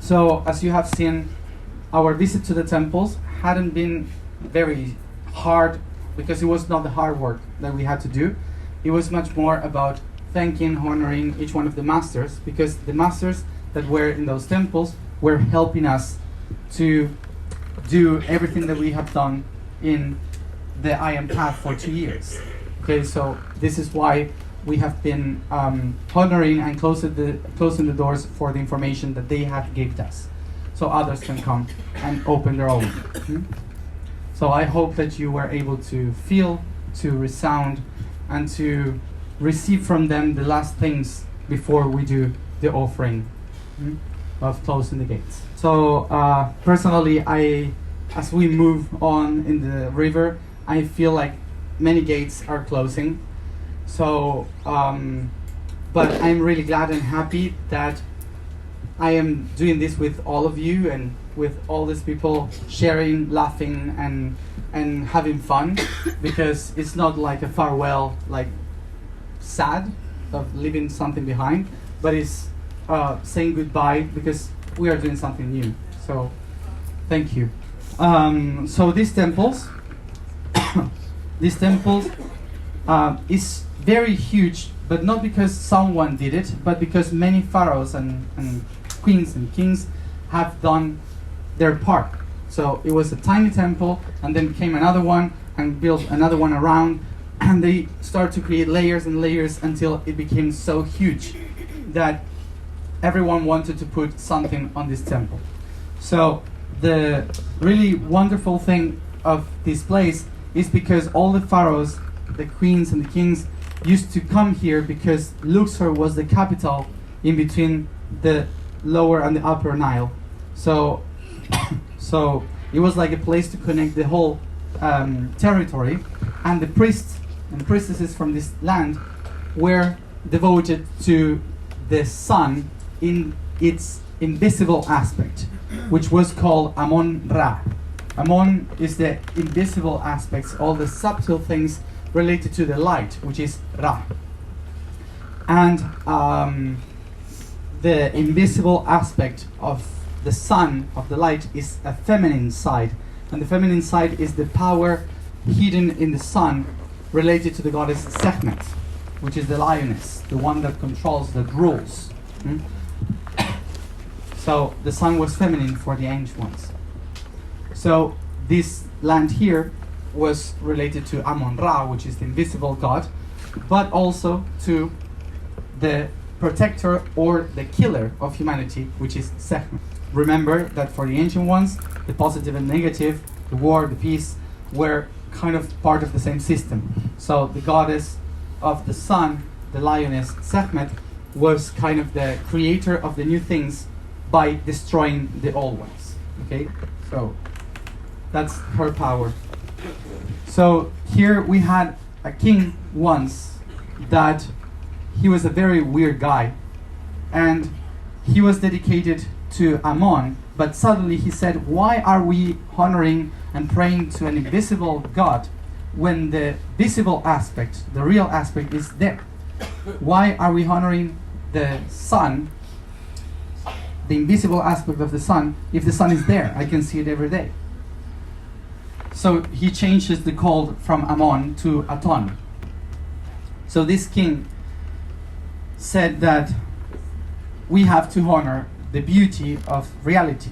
So, as you have seen, our visit to the temples hadn't been very hard because it was not the hard work that we had to do. It was much more about thanking, honoring each one of the masters, because the masters that were in those temples were helping us to do everything that we have done in the I Am path for 2 years. Okay, so this is why we have been honoring and closing the doors for the information that they have given us, so others can come and open their own. So I hope that you were able to feel, to resound, and to receive from them the last things before we do the offering of closing the gates. So personally, as we move on in the river, I feel like many gates are closing. So, but I'm really glad and happy that I am doing this with all of you and with all these people sharing, laughing, and having fun, because it's not like a farewell, like sad of leaving something behind, but it's saying goodbye because we are doing something new. So, thank you. So these temples, is very huge, but not because someone did it, but because many pharaohs and queens and kings have done their part. So it was a tiny temple, and then came another one, and built another one around, and they started to create layers and layers until it became so huge that everyone wanted to put something on this temple. So the really wonderful thing of this place is because all the pharaohs, the queens and the kings used to come here because Luxor was the capital in between the lower and the upper Nile. So it was like a place to connect the whole territory, and the priests and priestesses from this land were devoted to the sun in its invisible aspect, which was called Amon-Ra. Amon is the invisible aspects, all the subtle things related to the light, which is Ra. And the invisible aspect of the sun, of the light, is a feminine side. And the feminine side is the power hidden in the sun, related to the goddess Sekmet, which is the lioness, the one that controls, that rules. So the sun was feminine for the ancient ones. So this land here was related to Amon-Ra, which is the invisible god, but also to the protector or the killer of humanity, which is Sekmet. Remember that for the ancient ones, the positive and negative, the war, the peace, were kind of part of the same system. So the goddess of the sun, the lioness Sekmet, was kind of the creator of the new things by destroying the old ones. Okay, so that's her power. So here we had a king once that he was a very weird guy, and he was dedicated to Amon, but suddenly he said, why are we honoring and praying to an invisible god when the visible aspect, the real aspect, is there? Why are we honoring the sun, the invisible aspect of the sun, if the sun is there? I can see it every day. So he changes the call from Amon to Aton. So this king said that we have to honor the beauty of reality,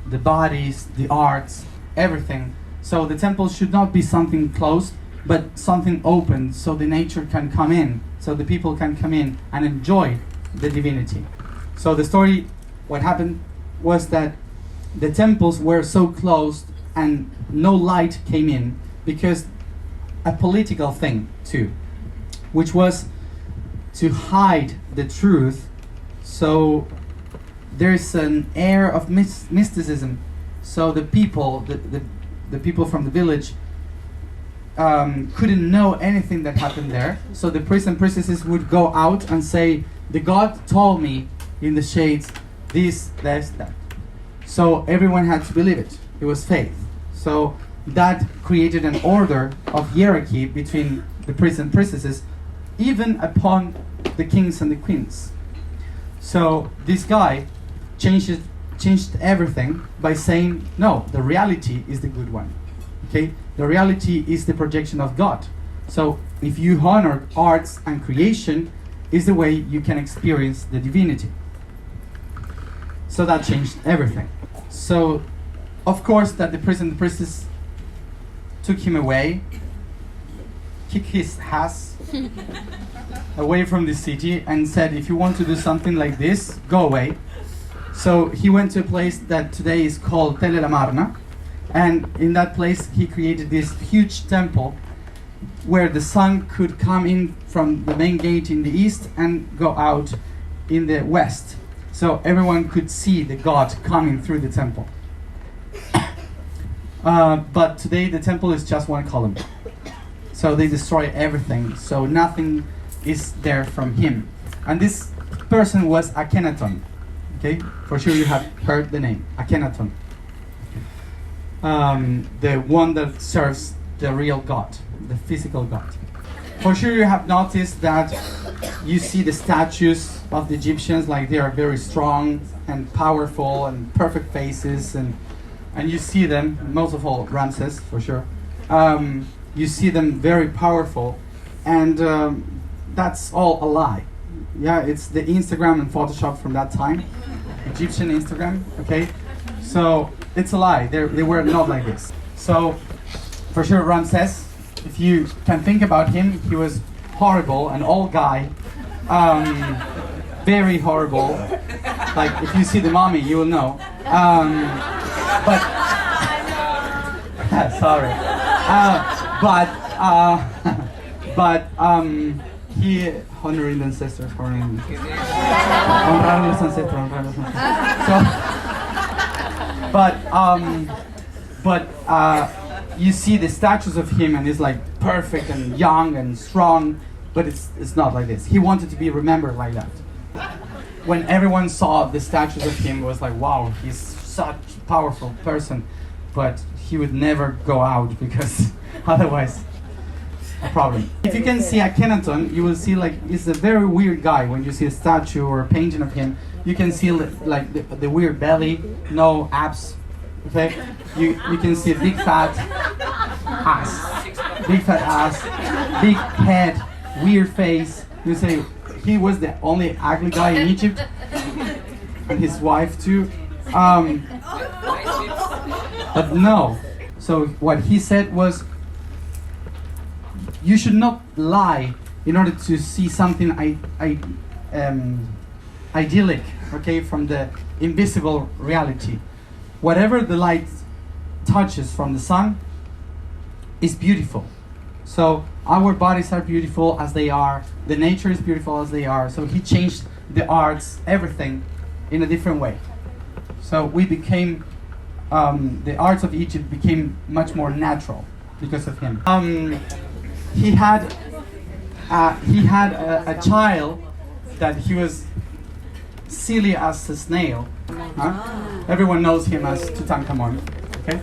the bodies, the arts, everything. So the temple should not be something closed, but something open, so the nature can come in, so the people can come in and enjoy the divinity. So the story, what happened was that the temples were so closed and no light came in because a political thing too, which was to hide the truth. So there's an air of mysticism. So the people, the people from the village couldn't know anything that happened there. So the priests and priestesses would go out and say, the god told me in the shades this, that. So everyone had to believe it. It was faith. So that created an order of hierarchy between the priests and priestesses, even upon the kings and the queens. So this guy changed changed everything by saying, no, the reality is the good one. Okay? The reality is the projection of God. So if you honor arts and creation, is the way you can experience the divinity. So that changed everything. So, of course, that the priest and the priestess took him away, kicked his ass away from the city, and said, if you want to do something like this, go away. So he went to a place that today is called Tele la Marna, and in that place he created this huge temple where the sun could come in from the main gate in the east and go out in the west. So everyone could see the god coming through the temple. But today the temple is just one column. So they destroy everything. So nothing is there from him. And this person was Akhenaton. Okay, for sure you have heard the name, Akhenaton. The one that serves the real god, the physical god. For sure you have noticed that you see the statues of the Egyptians, like they are very strong and powerful and perfect faces, and you see them, most of all Ramses for sure, you see them very powerful, and that's all a lie. Yeah, it's the Instagram and Photoshop from that time, Egyptian Instagram, okay? So it's a lie, they were not like this. So for sure Ramses, if you can think about him, he was horrible, an old guy, very horrible. Like if you see the mummy, you will know. But sorry. He honoring the ancestors, honrar los ancestros, honrar los ancestors. So, you see the statues of him, and he's like perfect and young and strong, but it's not like this. He wanted to be remembered like that. When everyone saw the statues of him, it was like, wow, he's such a powerful person, but he would never go out because otherwise a problem. If you can see Akhenaton, you will see like he's a very weird guy. When you see a statue or a painting of him, you can see like the weird belly, no abs. Okay, you can see a big fat ass, big head, weird face. You say he was the only ugly guy in Egypt, and his wife too. But no. So what he said was, you should not lie in order to see something idyllic, okay, from the invisible reality. Whatever the light touches from the sun is beautiful. So our bodies are beautiful as they are, the nature is beautiful as they are. So he changed the arts, everything, in a different way. So we became, the arts of Egypt became much more natural because of him. He had a child that he was silly as a snail. Everyone knows him as Tutankhamun. Okay?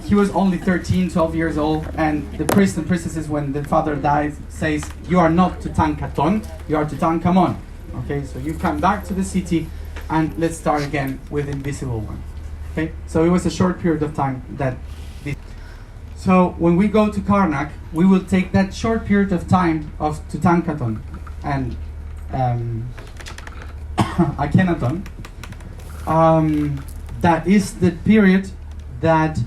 He was only 13, 12 years old, and the priests and priestesses, when the father dies, says, you are not Tutankhaton, you are Tutankhamun. Okay, so you come back to the city, and let's start again with the invisible one. Okay, so it was a short period of time that this. So when we go to Karnak, we will take that short period of time of Tutankhaton and Akhenaton. That is the period that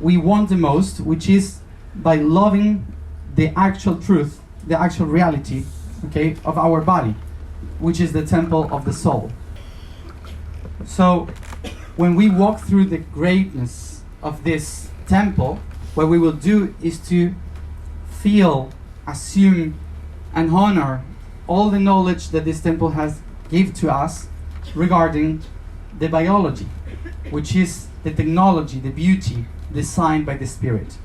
we want the most, which is by loving the actual truth, the actual reality, okay, of our body, which is the temple of the soul. So when we walk through the greatness of this temple, what we will do is to feel, assume, and honor all the knowledge that this temple has given to us regarding the biology, which is the technology, the beauty designed by the Spirit.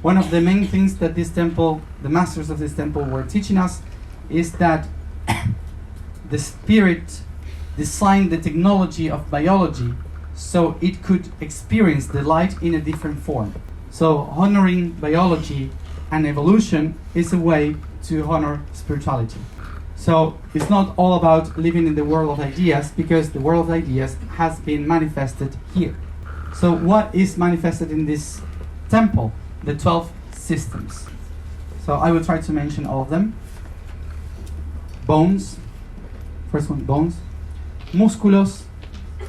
One of the main things that this temple, the masters of this temple were teaching us, is that the Spirit designed the technology of biology so it could experience the light in a different form. So honoring biology and evolution is a way to honor spirituality. So it's not all about living in the world of ideas, because the world of ideas has been manifested here. So what is manifested in this temple? The 12 systems. So I will try to mention all of them. Bones. First one, bones. Músculos,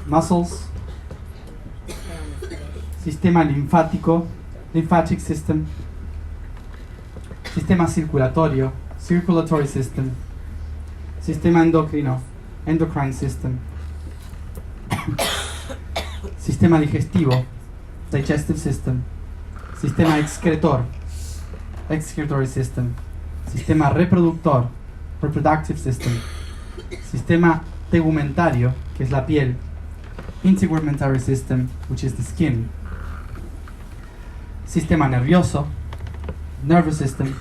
muscles. Sistema linfático, lymphatic system. Sistema circulatorio, circulatory system. Sistema endocrino, endocrine system. Sistema digestivo, digestive system. Sistema excretor, excretory system. Sistema reproductor, reproductive system. Sistema tegumentario, que es la piel. Integumentary system, which is the skin. Sistema nervioso, nervous system.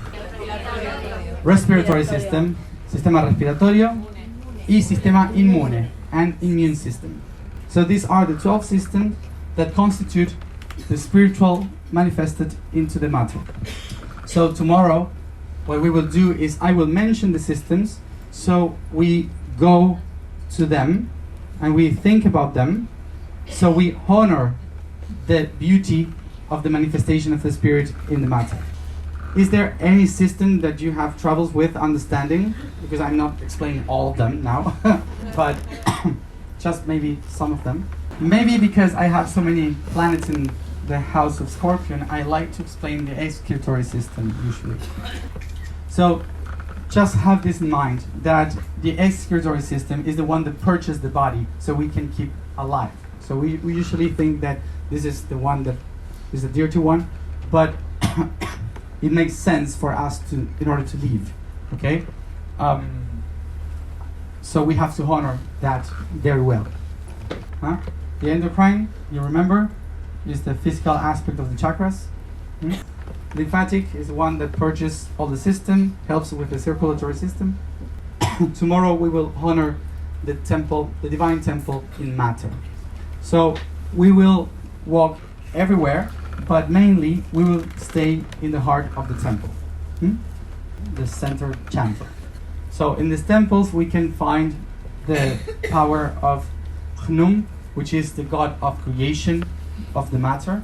Respiratory system, sistema respiratorio, y sistema inmune, and immune system. So these are the 12 systems that constitute the spiritual manifested into the matter. So tomorrow, what we will do is I will mention the systems, so we go to them and we think about them, so we honor the beauty of the manifestation of the spirit in the matter. Is there any system that you have troubles with understanding? Because I'm not explaining all of them now, but just maybe some of them. Maybe because I have so many planets in the house of Scorpion, I like to explain the excretory system usually. So just have this in mind, that the excretory system is the one that purges the body so we can keep alive. So we usually think that this is the one that is the dirty one, but it makes sense for us to, in order to live, okay? So we have to honor that very well. The endocrine, you remember, is the physical aspect of the chakras. Lymphatic is the one that purges all the system, helps with the circulatory system. Tomorrow we will honor the temple, the divine temple in matter. So we will walk everywhere, but mainly we will stay in the heart of the temple, the center chamber. So in these temples we can find the power of Chnum, which is the god of creation of the matter,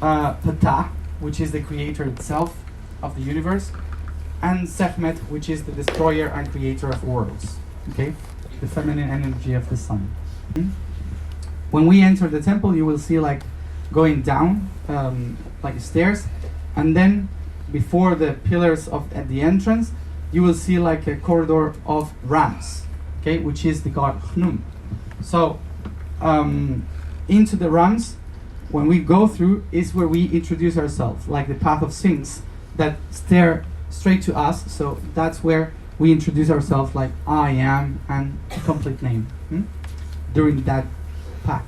Ptah, which is the creator itself of the universe, and Sekmet, which is the destroyer and creator of worlds, okay? The feminine energy of the sun. When we enter the temple, you will see like going down like stairs, and then before the pillars at the entrance, you will see like a corridor of ramps, okay, which is the god Chnum. So into the ramps, when we go through, is where we introduce ourselves, like the path of Sphinx that stare straight to us. So that's where we introduce ourselves, like I am, and a complete name during that path.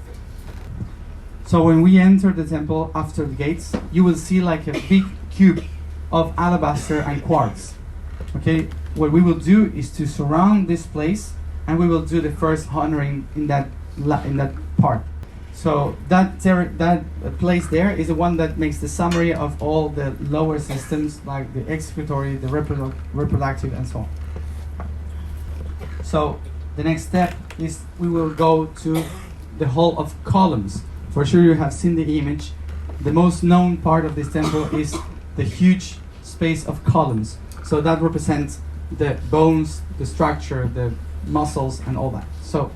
So when we enter the temple after the gates, you will see like a big cube of alabaster and quartz. Okay, what we will do is to surround this place, and we will do the first honoring in that part. So that place there is the one that makes the summary of all the lower systems, like the excretory, the reproductive, and so on. So the next step is we will go to the hall of columns. For sure you have seen the image. The most known part of this temple is the huge space of columns. So that represents the bones, the structure, the muscles, and all that. So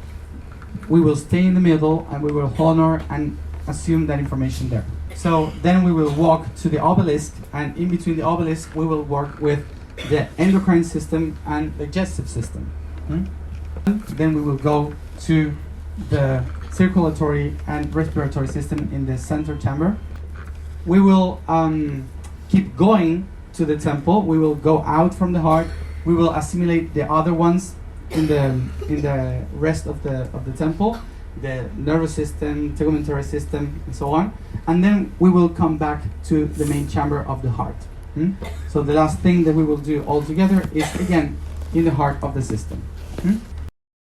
we will stay in the middle, and we will honor and assume that information there. So then we will walk to the obelisk, and in between the obelisk we will work with the endocrine system and digestive system. Then we will go to the circulatory and respiratory system in the center chamber. We will keep going to the temple. We will go out from the heart. We will assimilate the other ones in the rest of the temple, the nervous system, tegumentary system, and so on. And then we will come back to the main chamber of the heart. So the last thing that we will do all together is again in the heart of the system.